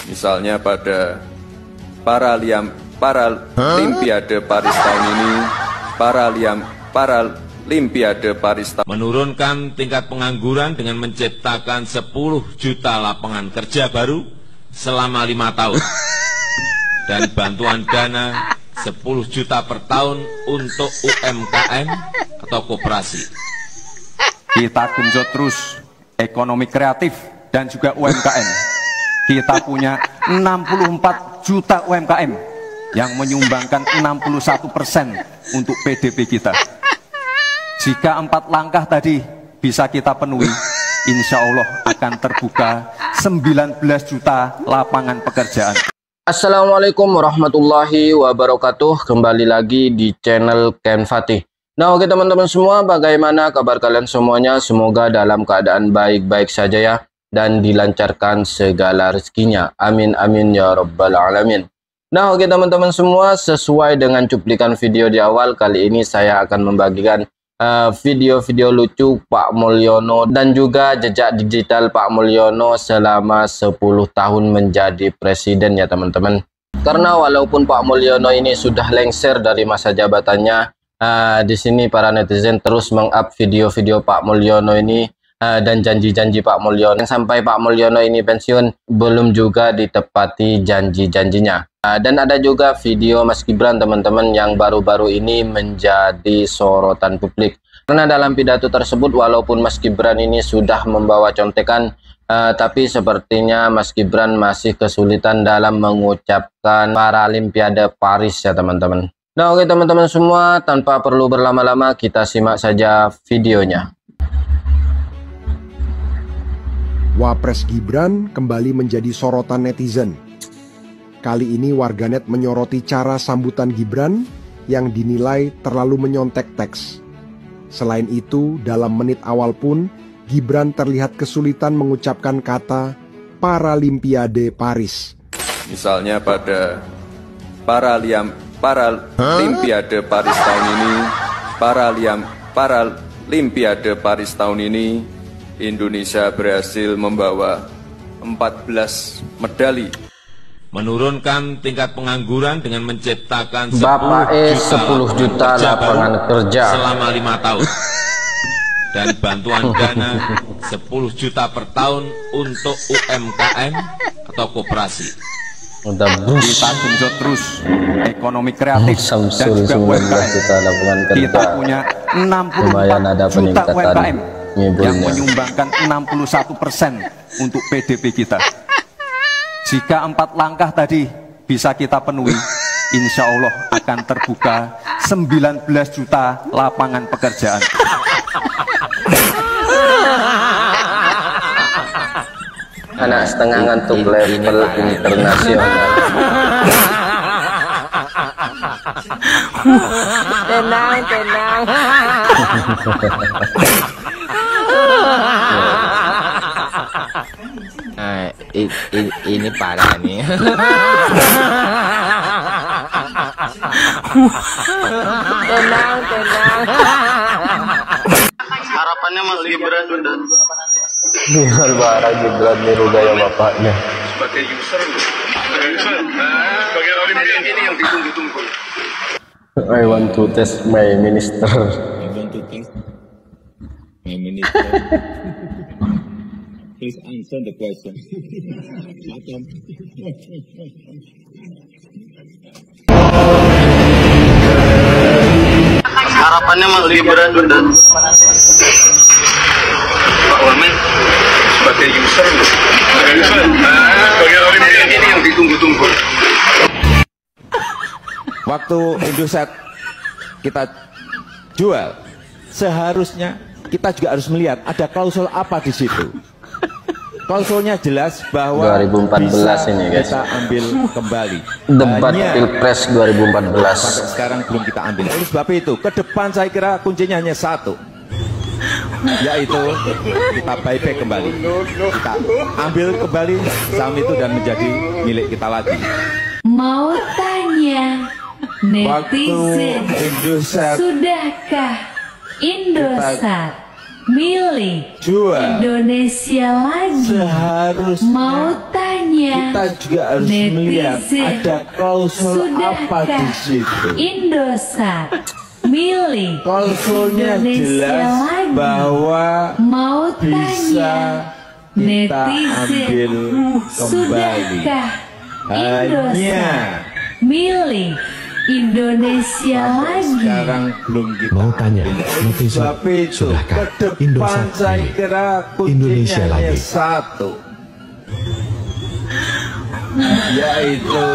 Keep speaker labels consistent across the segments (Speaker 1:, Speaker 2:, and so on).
Speaker 1: Misalnya pada Paralimpiade Paris tahun ini, Paralimpiade Paris tahun
Speaker 2: menurunkan tingkat pengangguran dengan menciptakan 10 juta lapangan kerja baru selama 5 tahun dan bantuan dana 10 juta per tahun untuk UMKM atau koperasi.
Speaker 3: Kita genjot terus ekonomi kreatif dan juga UMKM. Kita punya 64 juta UMKM yang menyumbangkan 61% untuk PDB kita. Jika 4 langkah tadi bisa kita penuhi, insya Allah akan terbuka 19 juta lapangan pekerjaan.
Speaker 4: Assalamualaikum warahmatullahi wabarakatuh. Kembali lagi di channel Ken Fatih. Nah, oke teman-teman semua, bagaimana kabar kalian semuanya? Semoga dalam keadaan baik-baik saja ya, dan dilancarkan segala rezekinya. Amin amin ya rabbal alamin. Nah, oke teman-teman semua, sesuai dengan cuplikan video di awal, kali ini saya akan membagikan video-video lucu Pak Mulyono dan juga jejak digital Pak Mulyono selama 10 tahun menjadi presiden ya teman-teman. Karena walaupun Pak Mulyono ini sudah lengser dari masa jabatannya, di sini para netizen terus meng-up video-video Pak Mulyono ini dan janji-janji Pak Mulyono. Sampai Pak Mulyono ini pensiun belum juga ditepati janji-janjinya. Dan ada juga video Mas Gibran teman-teman yang baru-baru ini menjadi sorotan publik. Karena dalam pidato tersebut walaupun Mas Gibran ini sudah membawa contekan, tapi sepertinya Mas Gibran masih kesulitan dalam mengucapkan Paralimpiade Paris ya teman-teman. Nah, oke teman-teman semua, tanpa perlu berlama-lama kita simak saja videonya.
Speaker 5: Wapres Gibran kembali menjadi sorotan netizen. Kali ini warganet menyoroti cara sambutan Gibran yang dinilai terlalu menyontek teks. Selain itu, dalam menit awal pun Gibran terlihat kesulitan mengucapkan kata Paralimpiade Paris.
Speaker 1: Misalnya pada Paralimpiade Paris tahun ini, Paralimpiade Paris tahun ini, Indonesia berhasil membawa 14 medali.
Speaker 2: Menurunkan tingkat pengangguran dengan menciptakan 10
Speaker 4: juta lapangan kerja
Speaker 2: selama 5 tahun dan bantuan dana 10 juta per tahun untuk UMKM atau koperasi.
Speaker 3: Kita genjot terus ekonomi kreatif dan juga UMKM. Kita punya 64 juta UMKM yang menyumbangkan 61% untuk PDB kita. Jika 4 langkah tadi bisa kita penuhi, insya Allah akan terbuka 19 juta lapangan pekerjaan.
Speaker 4: Anak setengah ngantuk level internasional. Tenang. Ini parah nih. Tenang. Harapannya Mas Gibran dan biar barang Gibran niru gaya bapaknya. Sebagai user, sebagai orang ini yang ditunggu-tunggu. I want to test my minister.
Speaker 6: I want to test my minister. Please answer the question.
Speaker 4: Harapannya Mas Gibran dan Pak Wamen sebagai user, sebagai orang ini yang ditunggu-tunggu.
Speaker 7: Waktu Indosat kita jual, seharusnya kita juga harus melihat ada klausul apa di situ. Klausulnya jelas bahwa
Speaker 4: 2014 ini guys,
Speaker 7: kita ambil kembali
Speaker 4: debat Pilpres 2014.
Speaker 7: Sekarang belum kita ambil. Oleh sebab itu, ke depan saya kira kuncinya hanya satu, yaitu kita buyback kembali, kita ambil kembali saham itu dan menjadi milik kita lagi.
Speaker 8: Mau tanya netizen,
Speaker 7: Indosat,
Speaker 8: sudahkah Indosat milik
Speaker 7: Dua,
Speaker 8: Indonesia lagi.
Speaker 7: seharusnya
Speaker 8: Mau tanya
Speaker 7: kita juga harus melihat
Speaker 8: netizen,
Speaker 7: ada klausul apa di
Speaker 8: sudahkah
Speaker 7: situ.
Speaker 8: Indosat milik
Speaker 7: Klausulnya
Speaker 8: Indonesia
Speaker 7: jelas
Speaker 8: lagi?
Speaker 7: bahwa
Speaker 8: Mau
Speaker 7: bisa
Speaker 8: tanya
Speaker 7: kita
Speaker 8: netizen,
Speaker 7: ambil kembali.
Speaker 8: sudahkah
Speaker 7: Hanya
Speaker 8: Indosat milik Indonesia lagi?
Speaker 7: sekarang belum kita
Speaker 9: Mau tanya,
Speaker 7: ambil.
Speaker 9: netizen,
Speaker 7: Sebab itu
Speaker 9: sudahkah
Speaker 7: ke depan
Speaker 9: Indosat
Speaker 7: saya
Speaker 9: milik
Speaker 7: kira
Speaker 9: Indonesia
Speaker 7: kuncinya hanya
Speaker 9: lagi?
Speaker 7: satu, yaitu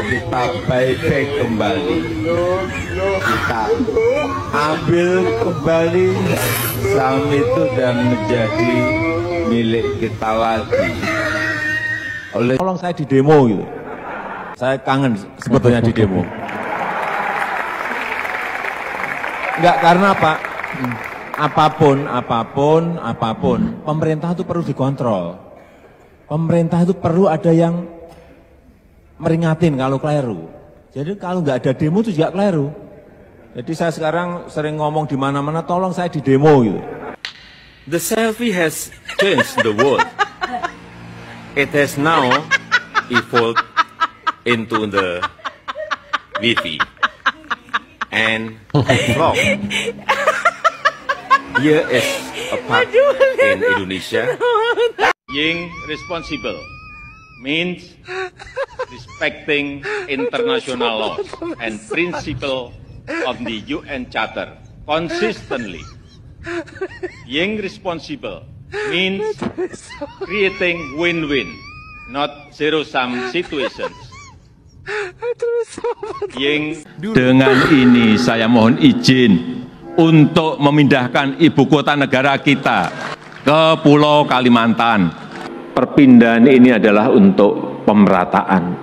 Speaker 7: kita buyback kembali, kita ambil kembali saham itu dan menjadi milik kita lagi. Tolong saya di demo gitu, saya kangen sebetulnya di demo. Enggak, karena apa? Apapun, pemerintah itu perlu dikontrol. Pemerintah itu perlu ada yang meringatin kalau keliru. Jadi kalau nggak ada demo itu juga keliru. Jadi saya sekarang sering ngomong di mana-mana, tolong saya di demo gitu.
Speaker 10: The selfie has changed the world. It has now evolved into the Wi-Fi and vlog. Here is a part in Indonesia. Being responsible means respecting international laws and principle of the UN Charter consistently. Being responsible means creating win-win, not zero-sum situations. Dengan ini saya mohon izin untuk memindahkan ibu kota negara kita ke Pulau Kalimantan. Perpindahan ini adalah untuk pemerataan,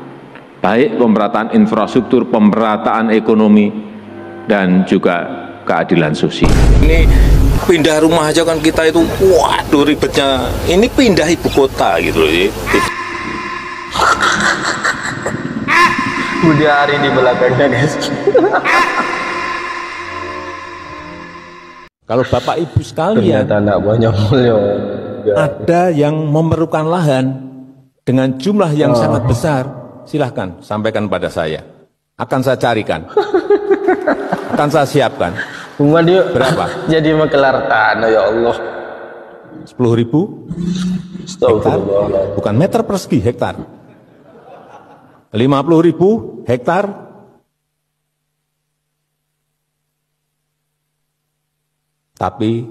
Speaker 10: baik pemerataan infrastruktur, pemerataan ekonomi, dan juga keadilan sosial. Ini pindah rumah aja kan kita itu, waduh ribetnya. Ini pindah ibu kota gitu loh.
Speaker 4: Budi Ari di belakangnya guys.
Speaker 7: Kalau Bapak Ibu sekalian,
Speaker 4: Ternyata anak buahnya Mulyo.
Speaker 7: ada yang memerlukan lahan dengan jumlah yang sangat besar, silahkan sampaikan pada saya. Akan saya carikan, akan saya siapkan.
Speaker 4: Bunga dia
Speaker 7: Berapa?
Speaker 4: jadi makelar tanah, ya Allah.
Speaker 7: 10.000 hektar, bukan meter persegi, hektar. 50.000 hektar, tapi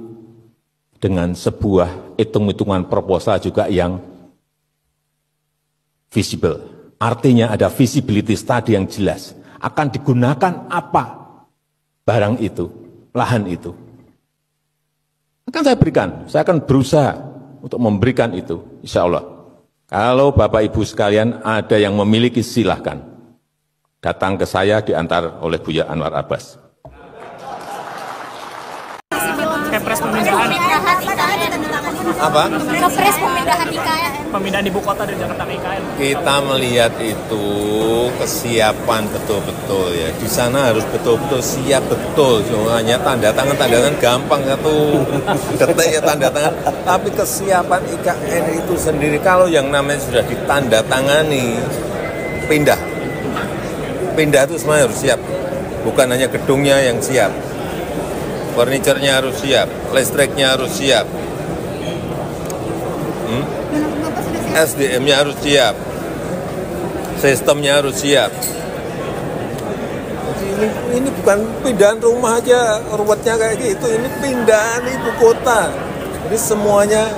Speaker 7: dengan sebuah hitung-hitungan proposal juga yang visible. Artinya ada visibility study yang jelas. Akan digunakan apa barang itu, lahan itu. Akan saya berikan, saya akan berusaha untuk memberikan itu, insya Allah. Kalau Bapak Ibu sekalian ada yang memiliki, silahkan datang ke saya diantar oleh Buya Anwar Abbas.
Speaker 11: Kepres pemindahan.
Speaker 7: Apa?
Speaker 11: Kepres pemindahan IKN. Pemindahan ibu kota dari Jakarta ke IKN.
Speaker 7: Kita melihat itu kesiapan betul-betul ya. Di sana harus betul-betul siap betul. Cuma hanya tanda tangan gampang satu detik ya tanda tangan. Tapi kesiapan IKN itu sendiri kalau yang namanya sudah ditandatangani pindah itu semuanya harus siap. Bukan hanya gedungnya yang siap. Furniturnya harus siap, listriknya harus siap, SDM-nya harus siap, sistemnya harus siap. Jadi ini bukan pindahan rumah aja, ruwetnya kayak gitu, ini pindahan ibu kota. Jadi semuanya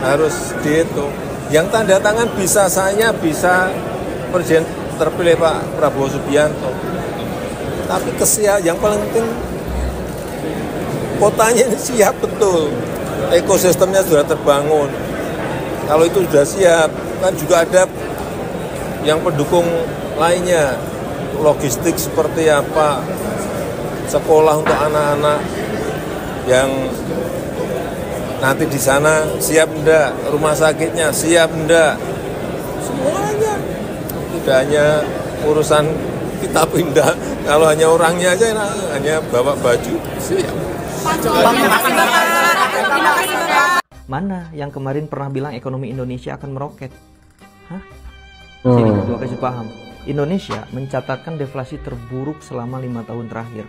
Speaker 7: harus dihitung. Yang tanda tangan bisa saya, bisa Presiden terpilih Pak Prabowo Subianto. Tapi yang paling penting kotanya ini siap betul, ekosistemnya sudah terbangun. Kalau itu sudah siap, kan juga ada yang pendukung lainnya, logistik seperti apa, sekolah untuk anak-anak yang nanti di sana siap enggak, rumah sakitnya siap enggak, semuanya. Tidak hanya urusan kita pindah, kalau hanya orangnya aja, hanya bawa baju siap.
Speaker 9: Mana yang kemarin pernah bilang ekonomi Indonesia akan meroket? Hah? Sini, gua kasih paham. Indonesia mencatatkan deflasi terburuk selama 5 tahun terakhir.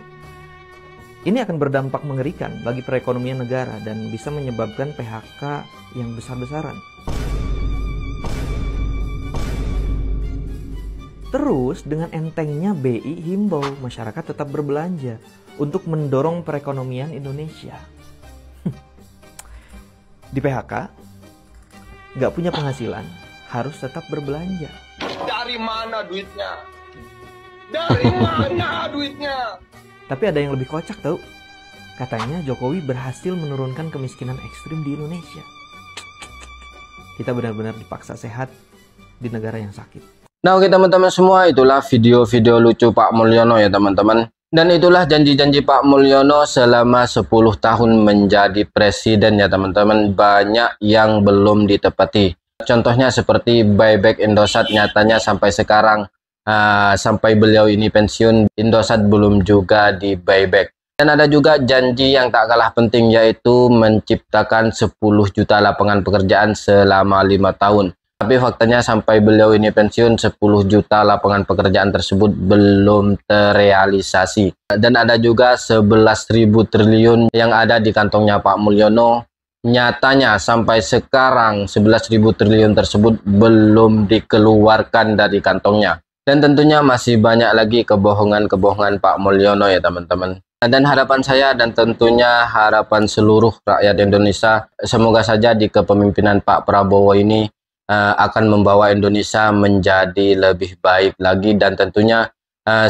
Speaker 9: Ini akan berdampak mengerikan bagi perekonomian negara dan bisa menyebabkan PHK yang besar-besaran. Terus dengan entengnya BI himbau masyarakat tetap berbelanja untuk mendorong perekonomian Indonesia. Di PHK, nggak punya penghasilan, harus tetap berbelanja.
Speaker 12: Dari mana duitnya? Dari mana duitnya?
Speaker 9: Tapi ada yang lebih kocak tau. Katanya Jokowi berhasil menurunkan kemiskinan ekstrim di Indonesia. Kita benar-benar dipaksa sehat di negara yang sakit.
Speaker 4: Nah oke teman-teman semua, itulah video-video lucu Pak Mulyono ya teman-teman. Dan itulah janji-janji Pak Mulyono selama 10 tahun menjadi presiden ya teman-teman. Banyak yang belum ditepati. Contohnya seperti buyback Indosat, nyatanya sampai sekarang, sampai beliau ini pensiun, Indosat belum juga di buyback. Dan ada juga janji yang tak kalah penting, yaitu menciptakan 10 juta lapangan pekerjaan selama 5 tahun. Tapi faktanya sampai beliau ini pensiun, 10 juta lapangan pekerjaan tersebut belum terrealisasi. Dan ada juga 11.000 triliun yang ada di kantongnya Pak Mulyono. Nyatanya sampai sekarang 11.000 triliun tersebut belum dikeluarkan dari kantongnya. Dan tentunya masih banyak lagi kebohongan-kebohongan Pak Mulyono ya teman-teman. Dan harapan saya dan tentunya harapan seluruh rakyat Indonesia, semoga saja di kepemimpinan Pak Prabowo ini akan membawa Indonesia menjadi lebih baik lagi, dan tentunya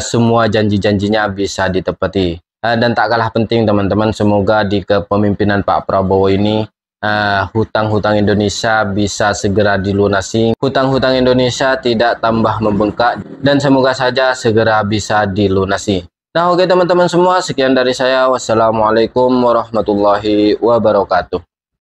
Speaker 4: semua janji-janjinya bisa ditepati. Dan tak kalah penting teman-teman, semoga di kepemimpinan Pak Prabowo ini hutang-hutang Indonesia bisa segera dilunasi, hutang-hutang Indonesia tidak tambah membengkak, dan semoga saja segera bisa dilunasi. Nah oke teman-teman semua, sekian dari saya. Wassalamualaikum warahmatullahi wabarakatuh.